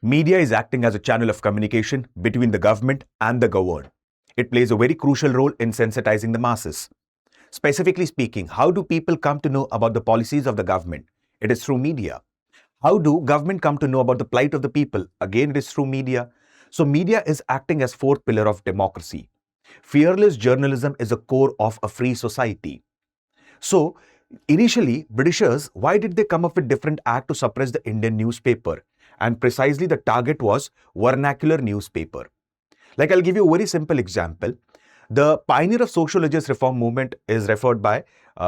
Media is acting as a channel of communication between the government and the governed. It plays a very crucial role in sensitizing the masses. Specifically speaking, how do people come to know about the policies of the government? It is through media. How do government come to know about the plight of the people? Again, it is through media. So media is acting as fourth pillar of democracy. Fearless journalism is a core of a free society. So initially, Britishers, why did they come up with different act to suppress the Indian newspaper? And precisely the target was vernacular newspaper. Like I'll give you a very simple example. The pioneer of social religious reform movement is referred by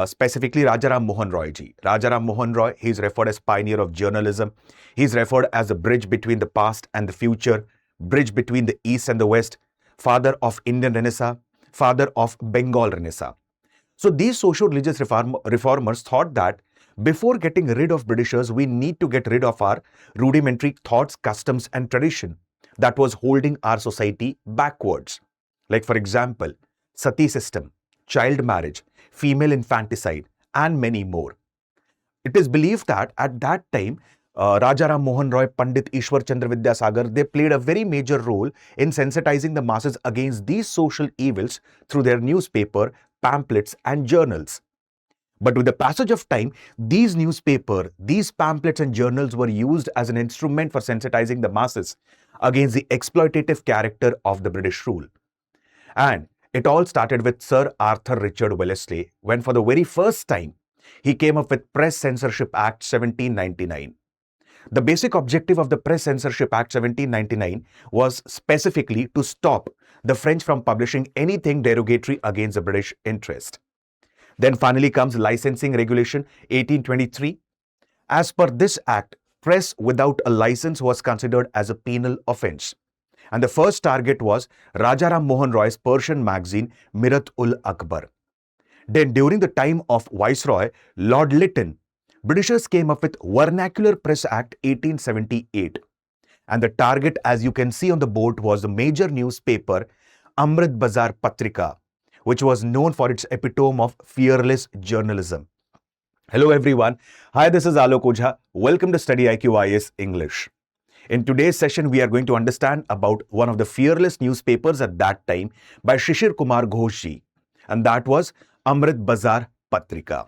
specifically Rajaram Mohan Roy ji. Rajaram Mohan Roy, he is referred as pioneer of journalism. He is referred as a bridge between the past and the future, bridge between the East and the West, father of Indian Renaissance, father of Bengal Renaissance. So these social religious reformers thought that before getting rid of Britishers, we need to get rid of our rudimentary thoughts, customs and tradition that was holding our society backwards. Like for example, sati system, child marriage, female infanticide and many more. It is believed that at that time, Rajaram Mohan Roy, Pandit Ishwar Chandra Vidyasagar, they played a very major role in sensitizing the masses against these social evils through their newspaper, pamphlets and journals. But with the passage of time, these newspapers, these pamphlets and journals were used as an instrument for sensitizing the masses against the exploitative character of the British rule. And it all started with Sir Arthur Richard Wellesley when for the very first time he came up with Press Censorship Act 1799. The basic objective of the Press Censorship Act 1799 was specifically to stop the French from publishing anything derogatory against the British interest. Then finally comes Licensing Regulation 1823. As per this act, press without a license was considered as a penal offence. And the first target was Rajaram Mohan Roy's Persian magazine Mirat-ul-Akbar. Then during the time of Viceroy Lord Lytton, Britishers came up with Vernacular Press Act 1878. And the target, as you can see on the board, was the major newspaper Amrit Bazar Patrika, which was known for its epitome of fearless journalism. Hello everyone. Hi, this is Alok Ojha. Welcome to StudyIQ IAS English. In today's session, we are going to understand about one of the fearless newspapers at that time by Shishir Kumar Ghosh ji, and that was Amrit Bazar Patrika.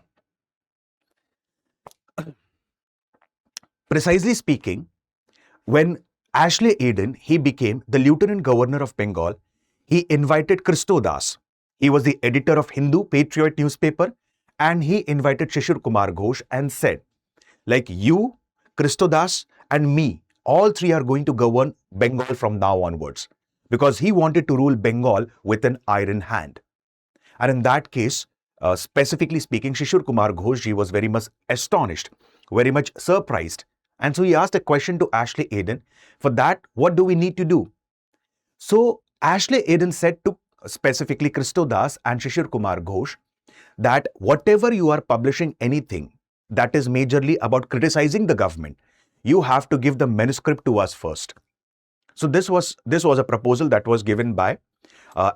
Precisely speaking, when Ashley Eden, he became the Lieutenant Governor of Bengal, he invited Christo Das. He was the editor of Hindu Patriot newspaper, and he invited Shishir Kumar Ghosh and said, like you, Christo Das and me, all three are going to govern Bengal from now onwards, because he wanted to rule Bengal with an iron hand. And in that case, specifically speaking, Shishir Kumar Ghosh ji was very much astonished, very much surprised. And so he asked a question to Ashley Eden. For that, what do we need to do? So Ashley Eden said to specifically Christo Das and Shishir Kumar Ghosh that whatever you are publishing anything that is majorly about criticizing the government, you have to give the manuscript to us first. So this was a proposal that was given by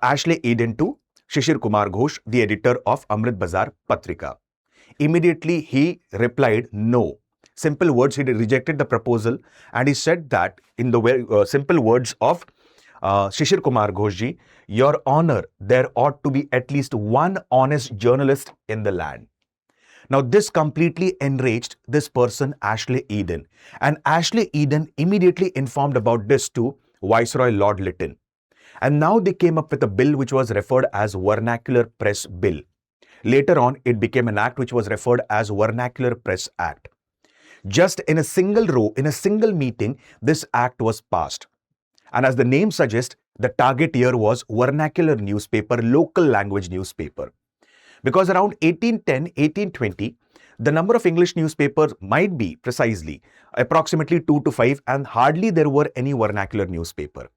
Ashley Eden to Shishir Kumar Ghosh, the editor of Amrit Bazar Patrika. Immediately he replied no. Simple words, he rejected the proposal, and he said that in the very simple words of Shishir Kumar Ghosh ji, Your Honor, there ought to be at least one honest journalist in the land. Now this completely enraged this person, Ashley Eden, and Ashley Eden immediately informed about this to Viceroy Lord Lytton. And now they came up with a bill which was referred as Vernacular Press Bill. Later on, it became an act which was referred as Vernacular Press Act. Just in a single row, in a single meeting, this act was passed. And as the name suggests, the target here was vernacular newspaper, local language newspaper. Because around 1810, 1820, the number of English newspapers might be precisely approximately 2 to 5, and hardly there were any vernacular newspaper.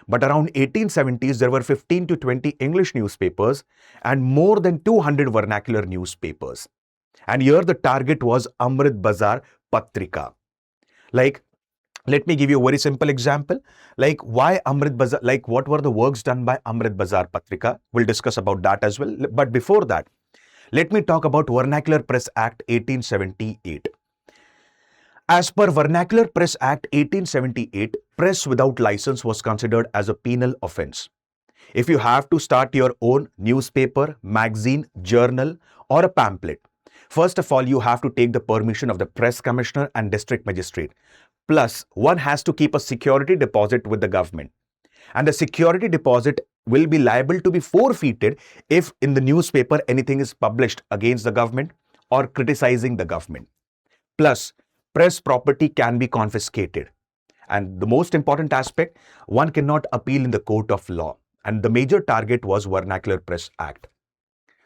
But around 1870s, there were 15 to 20 English newspapers and more than 200 vernacular newspapers. And here the target was Amrit Bazar Patrika. Like, let me give you a very simple example. Like, why Amrit Bazar, like what were the works done by Amrit Bazar Patrika? We'll discuss about that as well. But before that, let me talk about Vernacular Press Act 1878. As per Vernacular Press Act 1878, press without license was considered as a penal offense. If you have to start your own newspaper, magazine, journal, or a pamphlet, first of all, you have to take the permission of the press commissioner and district magistrate. Plus, one has to keep a security deposit with the government. And the security deposit will be liable to be forfeited if in the newspaper anything is published against the government or criticizing the government. Plus, press property can be confiscated. And the most important aspect, one cannot appeal in the court of law. And the major target was Vernacular Press Act.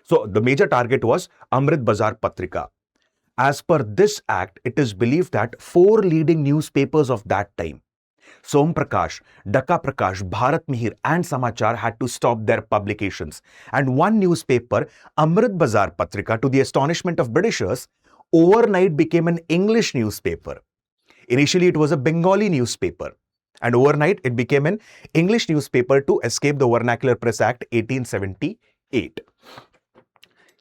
So the major target was Amrit Bazar Patrika. As per this act, it is believed that 4 leading newspapers of that time, Som Prakash, Daka Prakash, Bharat Mihir and Samachar, had to stop their publications. And one newspaper, Amrit Bazar Patrika, to the astonishment of Britishers, overnight became an English newspaper. Initially, it was a Bengali newspaper. And overnight, it became an English newspaper to escape the Vernacular Press Act 1878.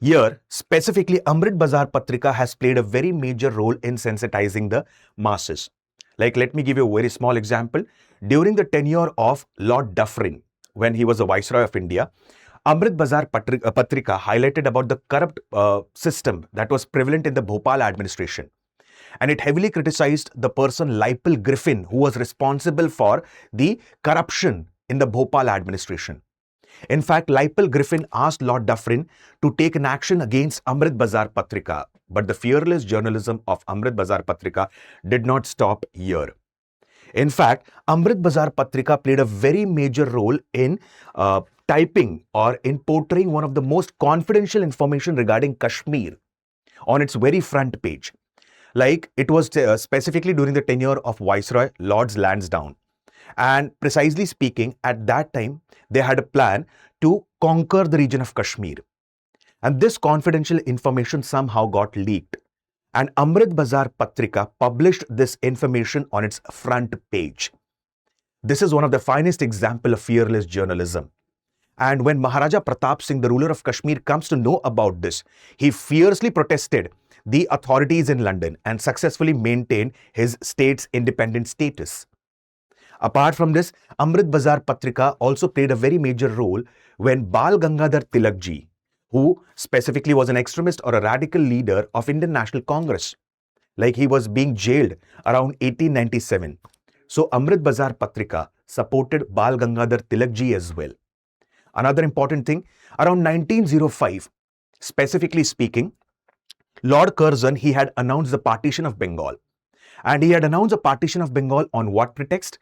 Here, specifically, Amrit Bazar Patrika has played a very major role in sensitizing the masses. Like, let me give you a very small example. During the tenure of Lord Dufferin, when he was the Viceroy of India, Amrit Bazar Patrika highlighted about the corrupt system that was prevalent in the Bhopal administration. And it heavily criticized the person Lipal Griffin, who was responsible for the corruption in the Bhopal administration. In fact, Lipal Griffin asked Lord Dufferin to take an action against Amrit Bazar Patrika, but the fearless journalism of Amrit Bazar Patrika did not stop here. In fact, Amrit Bazar Patrika played a very major role in typing or in portraying one of the most confidential information regarding Kashmir on its very front page. Like, it was specifically during the tenure of Viceroy Lord Lansdowne. And precisely speaking, at that time, they had a plan to conquer the region of Kashmir. And this confidential information somehow got leaked. And Amrit Bazar Patrika published this information on its front page. This is one of the finest examples of fearless journalism. And when Maharaja Pratap Singh, the ruler of Kashmir, comes to know about this, he fiercely protested the authorities in London and successfully maintained his state's independent status. Apart from this, Amrit Bazar Patrika also played a very major role when Bal Gangadhar Tilakji, who specifically was an extremist or a radical leader of Indian National Congress, like he was being jailed around 1897. So Amrit Bazar Patrika supported Bal Gangadhar Tilakji as well. Another important thing, around 1905, specifically speaking, Lord Curzon, he had announced the partition of Bengal. And he had announced the partition of Bengal on what pretext?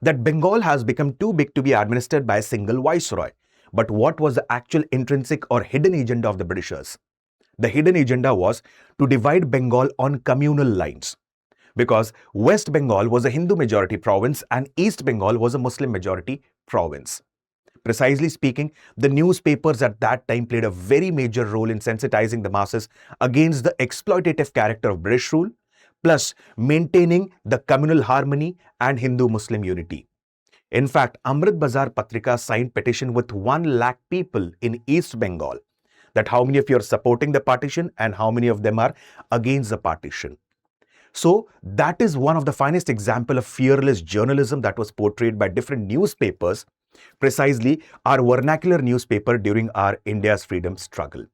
That Bengal has become too big to be administered by a single viceroy. But what was the actual intrinsic or hidden agenda of the Britishers? The hidden agenda was to divide Bengal on communal lines. Because West Bengal was a Hindu majority province and East Bengal was a Muslim majority province. Precisely speaking, the newspapers at that time played a very major role in sensitizing the masses against the exploitative character of British rule, plus maintaining the communal harmony and Hindu-Muslim unity. In fact, Amrit Bazar Patrika signed petition with 1 lakh people in East Bengal, that how many of you are supporting the partition and how many of them are against the partition. So that is one of the finest example of fearless journalism that was portrayed by different newspapers, precisely our vernacular newspaper during our India's freedom struggle.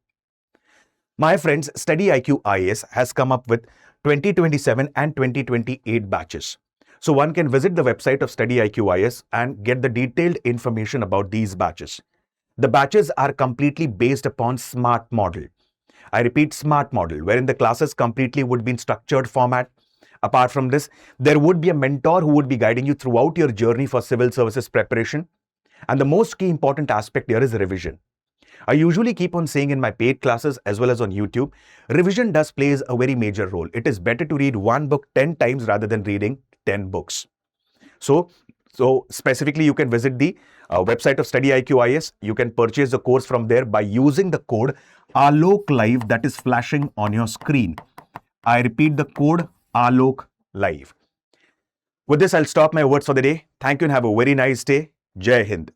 My friends, StudyIQ IAS has come up with 2027 and 2028 batches. So one can visit the website of StudyIQ IAS and get the detailed information about these batches. The batches are completely based upon SMART model. I repeat, SMART model, wherein the classes completely would be in structured format. Apart from this, there would be a mentor who would be guiding you throughout your journey for civil services preparation. And the most key important aspect here is revision. I usually keep on saying in my paid classes as well as on YouTube, revision does plays a very major role. It is better to read one book 10 times rather than reading 10 books. So specifically, you can visit the website of StudyIQ IAS. You can purchase the course from there by using the code Alok Live that is flashing on your screen. I repeat the code Alok Live. With this, I'll stop my words for the day. Thank you and have a very nice day. Jai Hind.